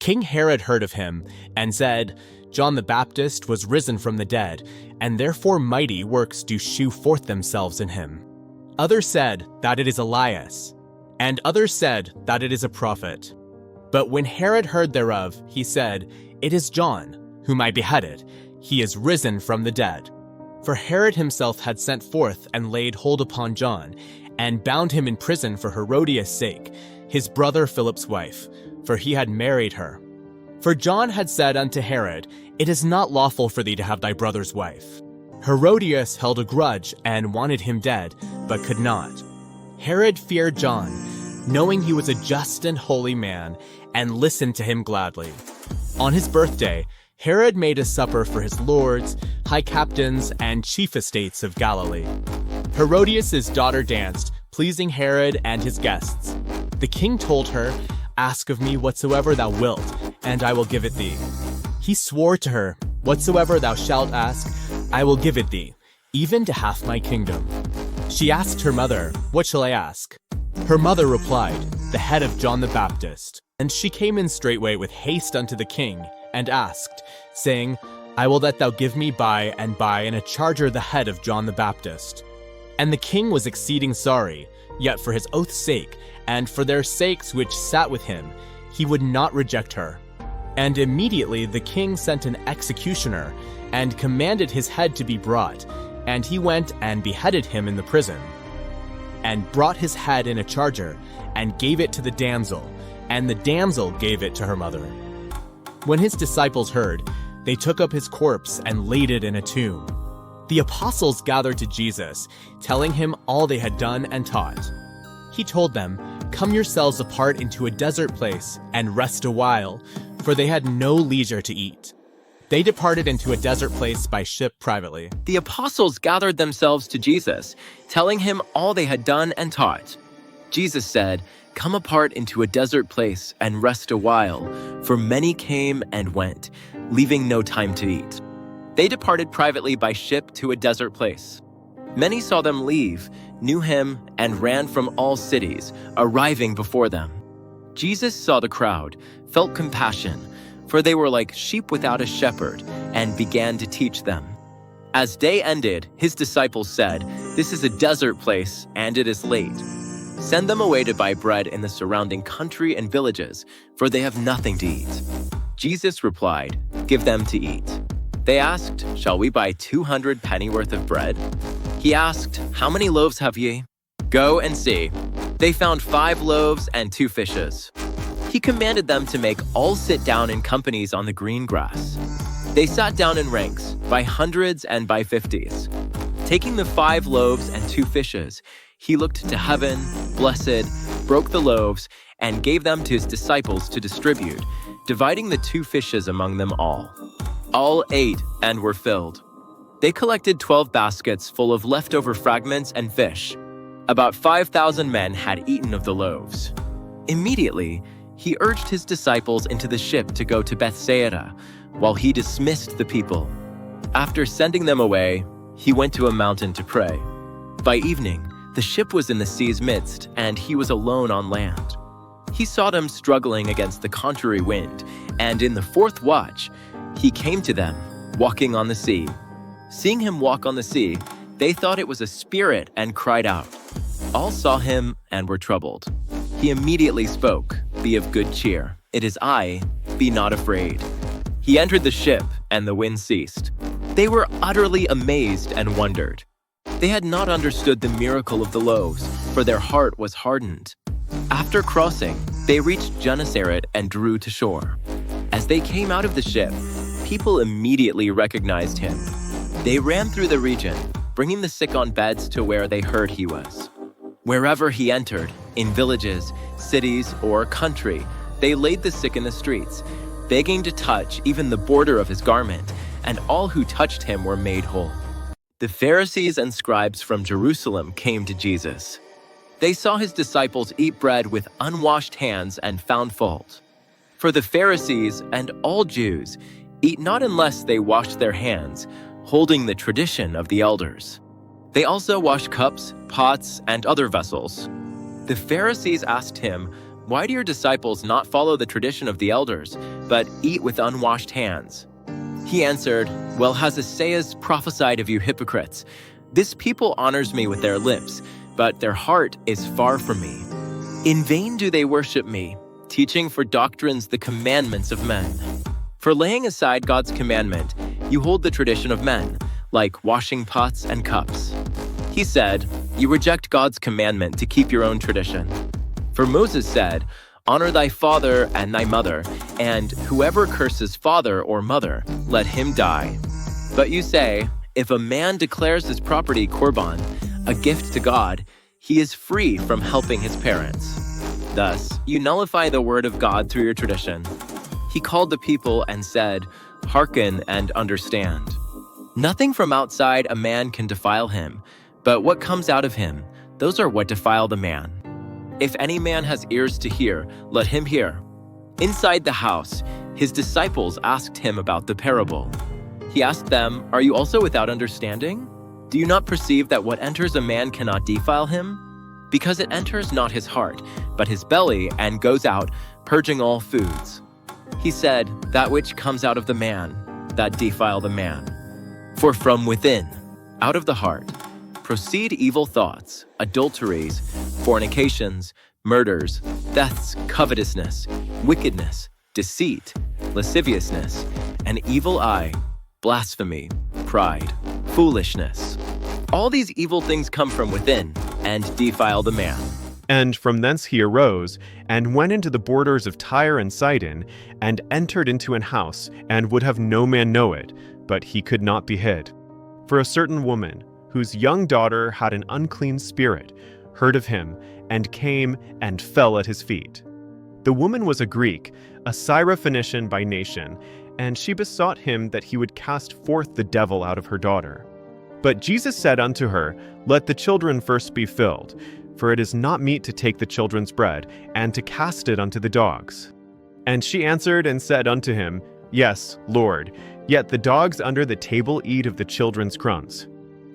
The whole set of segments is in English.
King Herod heard of him and said, "John the Baptist was risen from the dead, and therefore mighty works do shew forth themselves in him." Others said that it is Elias, and others said that it is a prophet. But when Herod heard thereof, he said, "It is John, whom I beheaded. He is risen from the dead." For Herod himself had sent forth and laid hold upon John, and bound him in prison for Herodias' sake, his brother Philip's wife, for he had married her. For John had said unto Herod, "It is not lawful for thee to have thy brother's wife." Herodias held a grudge and wanted him dead, but could not. Herod feared John, knowing he was a just and holy man, and listened to him gladly. On his birthday, Herod made a supper for his lords, high captains, and chief estates of Galilee. Herodias' daughter danced, pleasing Herod and his guests. The king told her, "Ask of me whatsoever thou wilt, and I will give it thee." He swore to her, "Whatsoever thou shalt ask, I will give it thee, even to half my kingdom." She asked her mother, "What shall I ask?" Her mother replied, "The head of John the Baptist." And she came in straightway with haste unto the king, and asked, saying, "I will that thou give me by and by in a charger the head of John the Baptist." And the king was exceeding sorry, yet for his oath's sake, and for their sakes which sat with him, he would not reject her. And immediately the king sent an executioner, and commanded his head to be brought, and he went and beheaded him in the prison, and brought his head in a charger, and gave it to the damsel, and the damsel gave it to her mother. When his disciples heard, they took up his corpse and laid it in a tomb. The apostles gathered to Jesus, telling him all they had done and taught. He told them, "Come yourselves apart into a desert place, and rest a while," for they had no leisure to eat. They departed into a desert place by ship privately. The apostles gathered themselves to Jesus, telling him all they had done and taught. Jesus said, "Come apart into a desert place and rest a while," for many came and went, leaving no time to eat. They departed privately by ship to a desert place. Many saw them leave, knew him, and ran from all cities, arriving before them. Jesus saw the crowd, felt compassion, for they were like sheep without a shepherd, and began to teach them. As day ended, his disciples said, "This is a desert place, and it is late. Send them away to buy bread in the surrounding country and villages, for they have nothing to eat." Jesus replied, "Give them to eat." They asked, "Shall we buy 200 pennyworth of bread?" He asked, "How many loaves have ye?" "Go and see." They found 5 loaves and 2 fishes. He commanded them to make all sit down in companies on the green grass. They sat down in ranks, by hundreds and by 50s. Taking the 5 loaves and 2 fishes, he looked to heaven, blessed, broke the loaves, and gave them to his disciples to distribute, dividing the 2 fishes among them all. All ate and were filled. They collected 12 baskets full of leftover fragments and fish. About 5,000 men had eaten of the loaves. Immediately, he urged his disciples into the ship to go to Bethsaida, while he dismissed the people. After sending them away, he went to a mountain to pray. By evening, the ship was in the sea's midst, and he was alone on land. He saw them struggling against the contrary wind, and in the 4th watch, he came to them, walking on the sea. Seeing him walk on the sea, they thought it was a spirit and cried out. All saw him and were troubled. He immediately spoke, "Be of good cheer. It is I. Be not afraid." He entered the ship, and the wind ceased. They were utterly amazed and wondered. They had not understood the miracle of the loaves, for their heart was hardened. After crossing, they reached Gennesaret and drew to shore. As they came out of the ship, people immediately recognized him. They ran through the region, bringing the sick on beds to where they heard he was. Wherever he entered, in villages, cities, or country, they laid the sick in the streets, begging to touch even the border of his garment, and all who touched him were made whole. The Pharisees and scribes from Jerusalem came to Jesus. They saw his disciples eat bread with unwashed hands and found fault. For the Pharisees and all Jews eat not unless they wash their hands, holding the tradition of the elders. They also wash cups, pots, and other vessels. The Pharisees asked him, why do your disciples not follow the tradition of the elders, but eat with unwashed hands?" He answered, "Well, has Isaiah prophesied of you hypocrites? This people honors me with their lips, but their heart is far from me. In vain do they worship me, teaching for doctrines the commandments of men. For laying aside God's commandment, you hold the tradition of men, like washing pots and cups." He said, "You reject God's commandment to keep your own tradition. For Moses said, 'Honor thy father and thy mother,' and whoever curses father or mother, let him die. But you say, 'If a man declares his property korban, a gift to God, he is free from helping his parents.' Thus, you nullify the word of God through your tradition." He called the people and said, "Hearken and understand. Nothing from outside a man can defile him, but what comes out of him, those are what defile the man. If any man has ears to hear, let him hear." Inside the house, his disciples asked him about the parable. He asked them, "Are you also without understanding? Do you not perceive that what enters a man cannot defile him? Because it enters not his heart, but his belly, and goes out, purging all foods." He said, "That which comes out of the man, that defile the man. For from within, out of the heart, proceed evil thoughts, adulteries, fornications, murders, thefts, covetousness, wickedness, deceit, lasciviousness, an evil eye, blasphemy, pride, foolishness. All these evil things come from within and defile the man." And from thence he arose, and went into the borders of Tyre and Sidon, and entered into an house, and would have no man know it, but he could not be hid. For a certain woman, whose young daughter had an unclean spirit, heard of him, and came and fell at his feet. The woman was a Greek, a Syrophoenician by nation, and she besought him that he would cast forth the devil out of her daughter. But Jesus said unto her, "Let the children first be filled, for it is not meet to take the children's bread, and to cast it unto the dogs." And she answered and said unto him, "Yes, Lord, yet the dogs under the table eat of the children's crumbs."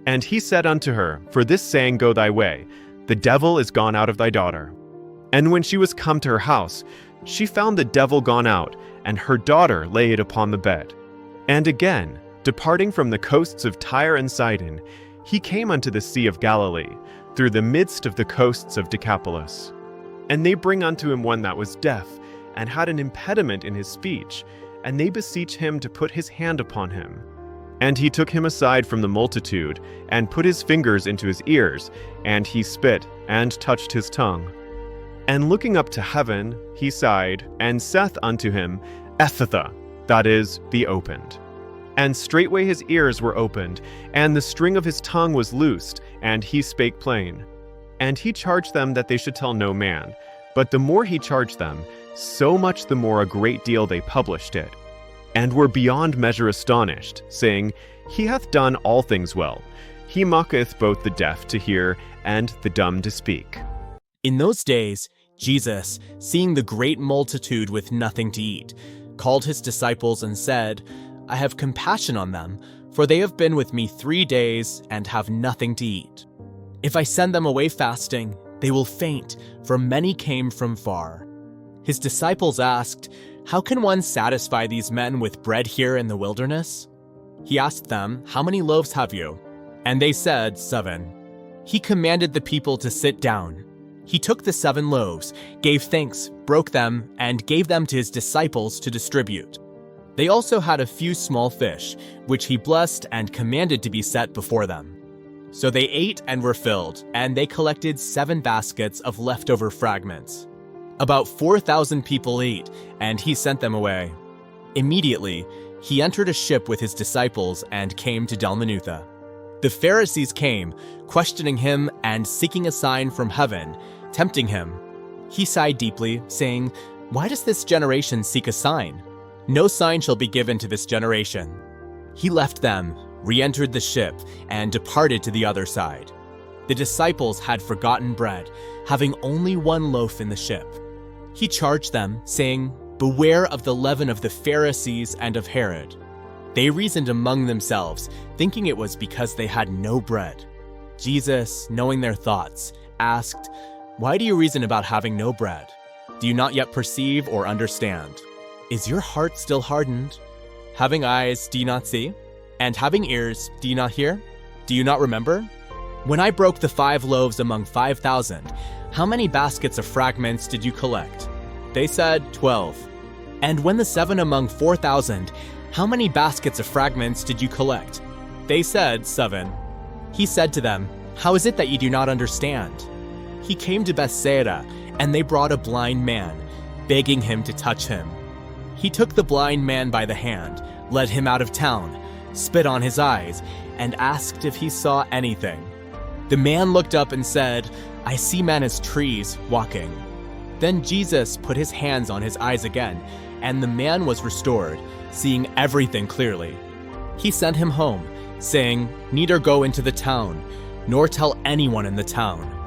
And he said unto her, "For this saying go thy way, the devil is gone out of thy daughter." And when she was come to her house, she found the devil gone out, and her daughter laid upon the bed. And again, departing from the coasts of Tyre and Sidon, he came unto the Sea of Galilee, through the midst of the coasts of Decapolis. And they bring unto him one that was deaf, and had an impediment in his speech, and they beseech him to put his hand upon him. And he took him aside from the multitude, and put his fingers into his ears, and he spit, and touched his tongue. And looking up to heaven, he sighed, and saith unto him, Ephphatha, that is, be opened. And straightway his ears were opened, and the string of his tongue was loosed, and he spake plain. And he charged them that they should tell no man. But the more he charged them, so much the more a great deal they published it, and were beyond measure astonished, saying, He hath done all things well. He mocketh both the deaf to hear, and the dumb to speak. In those days, Jesus, seeing the great multitude with nothing to eat, called his disciples and said, I have compassion on them, for they have been with me 3 days and have nothing to eat. If I send them away fasting, they will faint, for many came from far. His disciples asked, How can one satisfy these men with bread here in the wilderness? He asked them, How many loaves have you? And they said, 7. He commanded the people to sit down. He took the 7 loaves, gave thanks, broke them, and gave them to his disciples to distribute. They also had a few small fish, which he blessed and commanded to be set before them. So they ate and were filled, and they collected 7 baskets of leftover fragments. About 4,000 people ate, and he sent them away. Immediately, he entered a ship with his disciples and came to Dalmanutha. The Pharisees came, questioning him and seeking a sign from heaven, tempting him. He sighed deeply, saying, Why does this generation seek a sign? No sign shall be given to this generation. He left them, re-entered the ship, and departed to the other side. The disciples had forgotten bread, having only 1 loaf in the ship. He charged them, saying, Beware of the leaven of the Pharisees and of Herod. They reasoned among themselves, thinking it was because they had no bread. Jesus, knowing their thoughts, asked, Why do you reason about having no bread? Do you not yet perceive or understand? Is your heart still hardened? Having eyes, do you not see? And having ears, do you not hear? Do you not remember? When I broke the 5 loaves among 5,000, how many baskets of fragments did you collect? They said, 12. And when the 7 among 4,000, how many baskets of fragments did you collect? They said, 7. He said to them, how is it that you do not understand? He came to Bethsaida, and they brought a blind man, begging him to touch him. He took the blind man by the hand, led him out of town, spit on his eyes, and asked if he saw anything. The man looked up and said, I see men as trees walking. Then Jesus put his hands on his eyes again, and the man was restored, seeing everything clearly. He sent him home, saying, neither go into the town, nor tell anyone in the town,